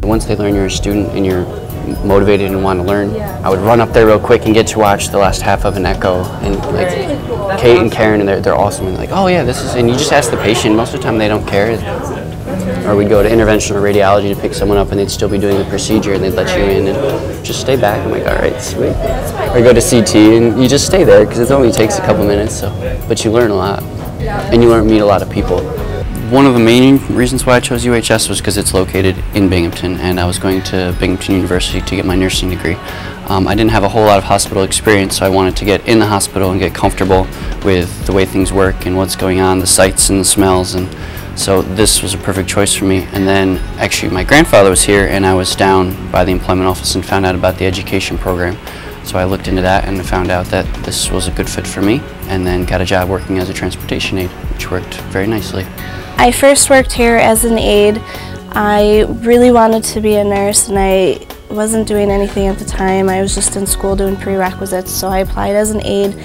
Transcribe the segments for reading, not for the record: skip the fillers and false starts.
once they learn you're a student and you're motivated and want to learn, I would run up there real quick and get to watch the last half of an echo. And like Kate and Karen, and they're awesome. And like, oh yeah, this is, and you just ask the patient. Most of the time they don't care. Or we'd go to interventional radiology to pick someone up, and they'd still be doing the procedure, and they'd let you in and just stay back. I'm like, all right, sweet. Or go to CT, and you just stay there because it only takes a couple minutes. So, but you learn a lot, and you meet a lot of people. One of the main reasons why I chose UHS was because it's located in Binghamton, and I was going to Binghamton University to get my nursing degree. I didn't have a whole lot of hospital experience, so I wanted to get in the hospital and get comfortable with the way things work and what's going on, the sights and the smells, and so this was a perfect choice for me. And then actually my grandfather was here, and I was down by the employment office and found out about the education program. So I looked into that and found out that this was a good fit for me, and then got a job working as a transportation aide, which worked very nicely. I first worked here as an aide. I really wanted to be a nurse, and I wasn't doing anything at the time. I was just in school doing prerequisites, so I applied as an aide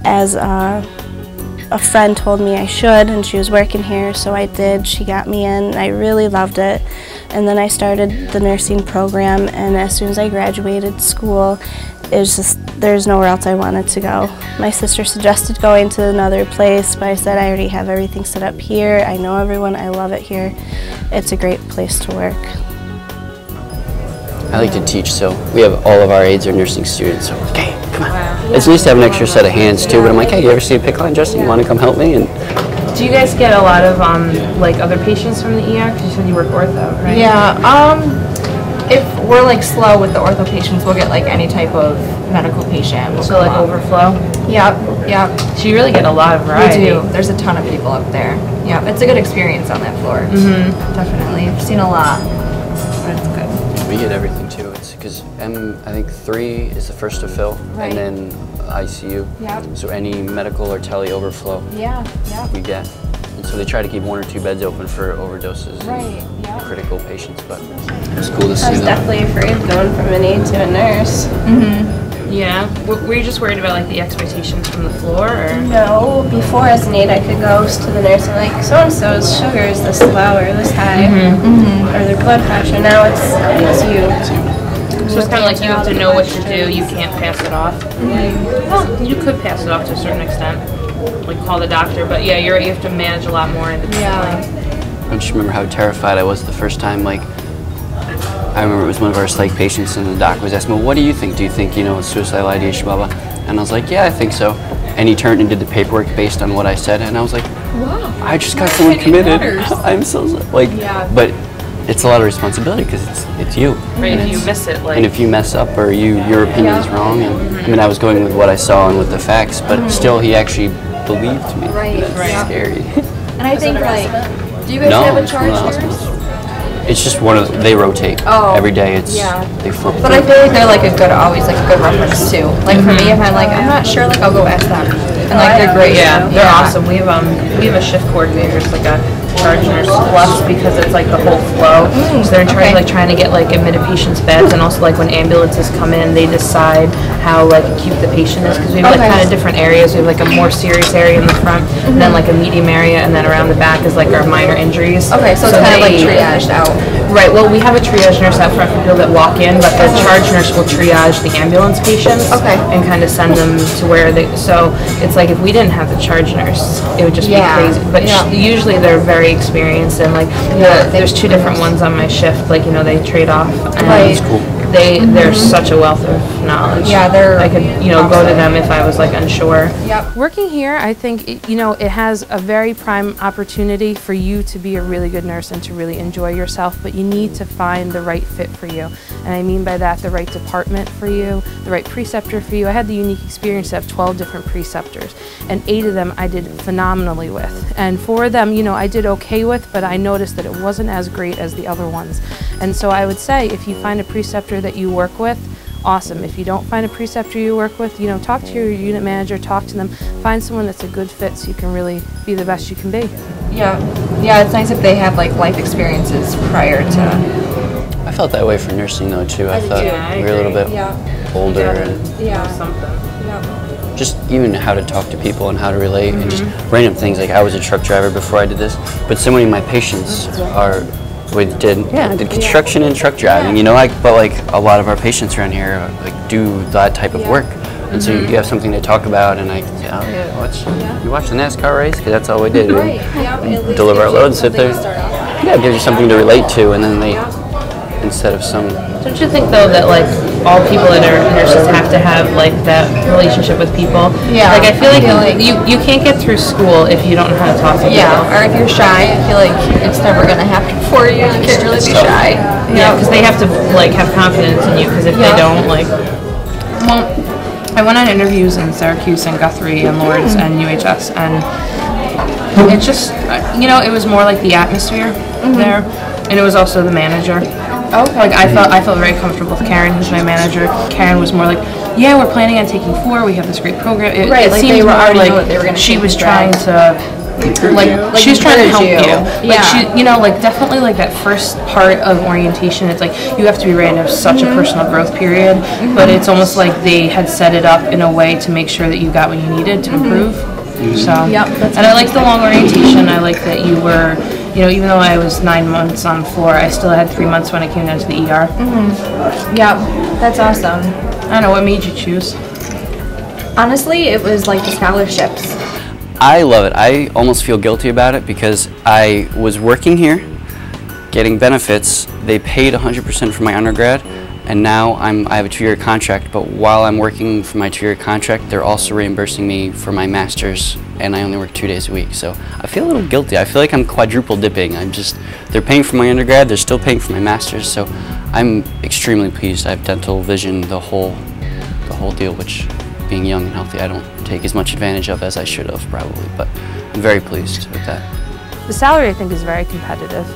as a friend told me I should, and she was working here, so I did. She got me in, and I really loved it. And then I started the nursing program, and as soon as I graduated school, it was just, there's nowhere else I wanted to go. My sister suggested going to another place, but I said I already have everything set up here. I know everyone, I love it here. It's a great place to work. I like to teach, so we have all of our aides are nursing students, so okay, come on. Wow. It's nice to have an extra set of hands too, but I'm like, hey, you ever see a PICC line, Justin? You want to come help me? And do you guys get a lot of like other patients from the ER? Because you said you work ortho, right? Yeah. If we're like slow with the ortho patients, we'll get like any type of medical patient. So like overflow? Yep, yep. So you really get a lot of variety. We do. There's a ton of people up there. Yeah, it's a good experience on that floor. Definitely. I've seen a lot, but it's good. we get everything too. It's because I think 3 is the first to fill, and then ICU. Yep. So any medical or tele overflow, we get. And so they try to keep 1 or 2 beds open for overdoses and critical patients. But it's cool to see. I was definitely afraid of going from an aide to a nurse. Yeah. Were you just worried about like the expectations from the floor, or? No. Before, as an aide, I could go to the nurse and like, so and so's sugar is this low or this high, or their blood pressure. Now it's you. So it's kind of like you have to know what to do. You can't pass it off. Well, you could pass it off to a certain extent, like call the doctor. But yeah, you're right. You have to manage a lot more independently. I just remember how terrified I was the first time. Like, I remember it was one of our psych patients, and the doc was asking, well, what do you think? Do you think, it's suicidal ideation, blah, blah? And I was like, yeah, I think so. And he turned and did the paperwork based on what I said, and I was like, wow, I just got someone committed. I'm so, like, but it's a lot of responsibility because it's you. Right, if you miss it, like. And if you mess up or your opinion is wrong, and I mean, I was going with what I saw and with the facts, but still, he actually believed me. It's scary. And I think, like, do you guys have a charge nurse? It's just they rotate every day. They flip. But I feel like they're like always a good reference too. Like for me, if I'm not sure, like I'll go ask them, and like they're great. Yeah, they're awesome. We have a shift coordinator, it's like a charge nurse plus, because it's like the whole flow. So they're in charge of trying to get like admitted patients' beds, and also like when ambulances come in, they decide how like acute the patient is, because we have like kind of different areas. We have like a more serious area in the front, and then like a medium area, and then around the back is like our minor injuries. Okay, so it's kind of like triaged out. Right, well, we have a triage nurse out front for people that walk in, but the charge nurse will triage the ambulance patients and kind of send them to where they, so it's like if we didn't have the charge nurse, it would just be crazy. But usually they're very experienced, and like there's 2 different ones on my shift, like, they trade off. And That's cool. They're such a wealth of knowledge. Yeah, I could, go to them if I was like unsure. Yep. Working here, I think, it has a very prime opportunity for you to be a really good nurse and to really enjoy yourself, but you need to find the right fit for you. And I mean by that, the right department for you, the right preceptor for you. I had the unique experience to have 12 different preceptors, and 8 of them I did phenomenally with. And 4 of them, I did okay with, but I noticed that it wasn't as great as the other ones. And so I would say, if you find a preceptor that you work with, awesome. If you don't find a preceptor you work with, talk to your unit manager, talk to them, find someone that's a good fit so you can really be the best you can be. Yeah, it's nice if they have like life experiences prior to. I felt that way for nursing though too. I thought we were a little bit older and just even how to talk to people and how to relate and just random things. Like I was a truck driver before I did this, but so many of my patients are We did, yeah, I did construction and truck driving, you know, but a lot of our patients around here do that type of work. And so you have something to talk about, and I can say, oh yeah, you watch the NASCAR race? Because that's all we did. Right. We deliver our loads, sit there. Yeah, it gives you something to relate to, and then they, instead of some... Don't you think, though, that, like, all people that are nurses have to have, like, that relationship with people? Yeah. Like, I feel like you can't get through school if you don't know how to talk to people. Yeah, or if you're shy, I feel like it's never going to happen for you. You can't really be shy. Yeah, because they have to, like, have confidence in you, because if they don't, like... Well, I went on interviews in Syracuse and Guthrie and Lourdes and UHS, and it just, you know, it was more like the atmosphere there, and it was also the manager. Okay. Like I felt very comfortable with Karen, who's my manager. Karen was more like, yeah, we're planning on taking 4. We have this great program. It like seemed they were already like know what they were going to she was trying to. Like she was trying to help you. Like she, you know, like definitely like that first part of orientation, it's like you have to be ready to have such a personal growth period, but it's almost like they had set it up in a way to make sure that you got what you needed to improve. So, and I liked the long orientation. I liked that you were, you know, even though I was 9 months on the floor, I still had 3 months when I came down to the ER. Yeah, that's awesome. I don't know, what made you choose? Honestly, it was like the scholarships. I love it. I almost feel guilty about it because I was working here, getting benefits. They paid 100% for my undergrad, and now I have a 2-year contract, but while I'm working for my 2-year contract, they're also reimbursing me for my master's, and I only work 2 days a week. So I feel a little guilty. I feel like I'm quadruple dipping. They're paying for my undergrad, they're still paying for my master's, so I'm extremely pleased. I have dental, vision, the whole deal, which being young and healthy, I don't take as much advantage of as I should have probably, but I'm very pleased with that. The salary, I think, is very competitive.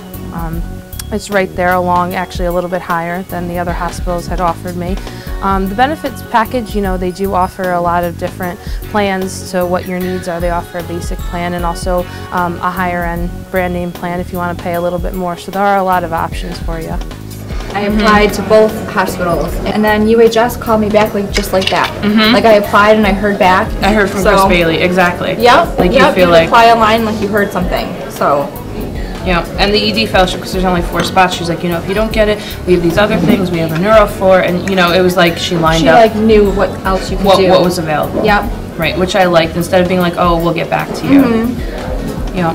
It's right there along, actually a little bit higher than the other hospitals had offered me. The benefits package, you know, they do offer a lot of different plans to what your needs are. They offer a basic plan and also a higher end brand name plan if you want to pay a little bit more. So there are a lot of options for you. I applied to both hospitals, and then UHS called me back just like that. Like I applied and I heard back. I heard from Chris Bailey, exactly. Yep. Like you feel like apply online like you heard something. So. Yeah, and the ED fellowship, because there's only 4 spots, she's like, you know, if you don't get it, we have these other things, we have a neuro floor, and you know, it was like she lined up. She like knew what else you could do. What was available. Yep. Right, which I liked, instead of being like, oh, we'll get back to you. Yeah.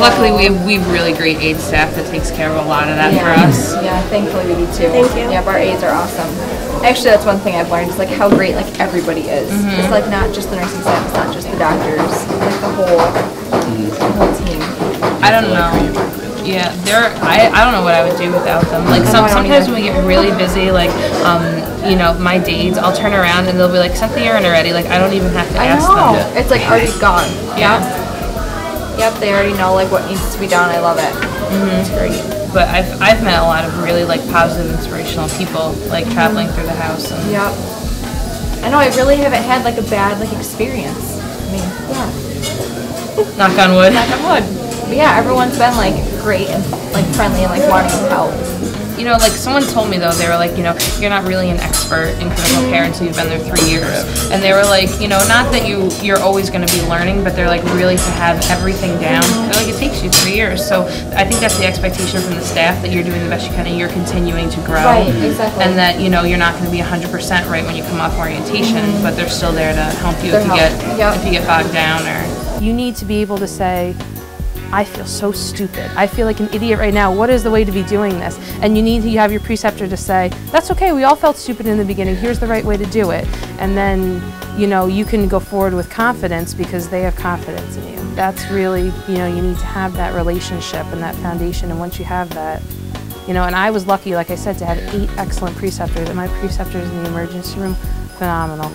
Luckily, we have really great aid staff that takes care of a lot of that for us. Yeah, thankfully we do too. Thank you. Yeah, our aides are awesome. Actually, that's one thing I've learned is like how great like everybody is. It's like not just the nursing staff, it's not just the doctors, it's like the whole team. I don't know. Yeah, I don't know what I would do without them. Like sometimes when we get really busy, like you know, my dates, I'll turn around and they'll be like, set the urine already. Like I don't even have to ask them. It's like already gone. Yep, they already know like what needs to be done. I love it. It's great. But I've met a lot of really like positive, inspirational people like traveling through the house. And yep. I know I really haven't had like a bad like experience. I mean, yeah. Knock on wood. Knock on wood. But yeah, everyone's been like great and like friendly and like wanting to help. You know, like someone told me though, they were like, you know, you're not really an expert in critical care until you've been there 3 years. And they were like, you know, not that you're always going to be learning, but they're like really to have everything down. They're like, it takes you 3 years. So I think that's the expectation from the staff, that you're doing the best you can and you're continuing to grow. Right, exactly. And that, you know, you're not going to be 100% right when you come off orientation, but they're still there to help you if you get bogged down. Or you need to be able to say, I feel so stupid. I feel like an idiot right now. What is the way to be doing this? And you need to have your preceptor to say, that's okay, we all felt stupid in the beginning, here's the right way to do it. And then, you know, you can go forward with confidence because they have confidence in you. That's really, you know, you need to have that relationship and that foundation, and once you have that, you know, and I was lucky, like I said, to have 8 excellent preceptors, and my preceptors in the emergency room, phenomenal.